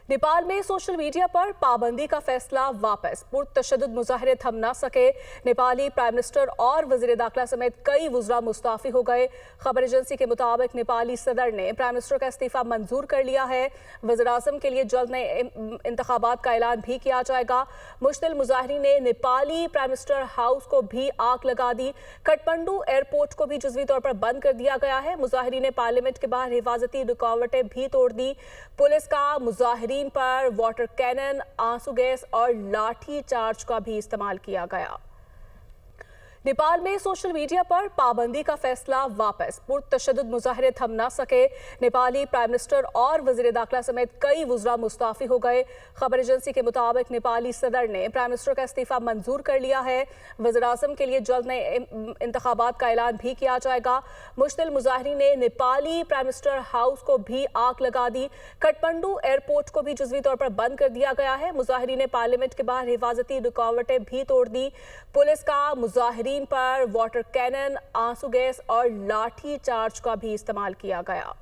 नेपाल में social media पर पाबंदी का फैसला वापस। पुरतशद्दुद मुजाहरे थम न सके। नेपाली प्राइम मिनिस्टर और वजीर दाखिला समेत कई वुज़रा मुस्ताफी हो गए। खबर एजेंसी के मुताबिक नेपाली सदर ने प्राइम मिनिस्टर का इस्तीफा मंजूर कर लिया है। वज़ीर आज़म के लिए जल्द नए इंतखाबात का ऐलान भी किया जाएगा। मुश्तिल मुजाहिरीन ने नेपाली प्राइम मिनिस्टर हाउस को भी आग लगा दी। काठमांडू एयरपोर्ट को भी जुज़वी तौर पर बंद कर दिया गया है। मुजाहिरीन ने पार्लियामेंट के बाहर हिफाजती रुकावटें भी तोड़ दी। पुलिस का मुजाहिरीन पर वाटर कैनन, आंसू गैस और लाठी चार्ज का भी इस्तेमाल किया गया। नेपाल में सोशल मीडिया पर पाबंदी का फैसला वापस। पुरतशद्दुद मुजाहरे थम न सके। नेपाली प्राइम मिनिस्टर और वजीर दाखिला समेत कई वुज़रा मुस्ताफी हो गए। खबर एजेंसी के मुताबिक नेपाली सदर ने प्राइम मिनिस्टर का इस्तीफा मंजूर कर लिया है। वज़ीर आज़म के लिए जल्द नए इंतखाबात का ऐलान भी किया जाएगा। मुश्तिल मुजाहिरीन ने नेपाली प्राइम मिनिस्टर हाउस को भी आग लगा दी। काठमांडू एयरपोर्ट को भी जुज़वी तौर पर बंद कर दिया गया है। मुजाहिरीन ने पार्लियामेंट के बाहर हिफाजती रुकावटें भी तोड़ दी। पुलिस का मुजाहिरीन पर वाटर कैनन, आंसू गैस और लाठी चार्ज का भी इस्तेमाल किया गया।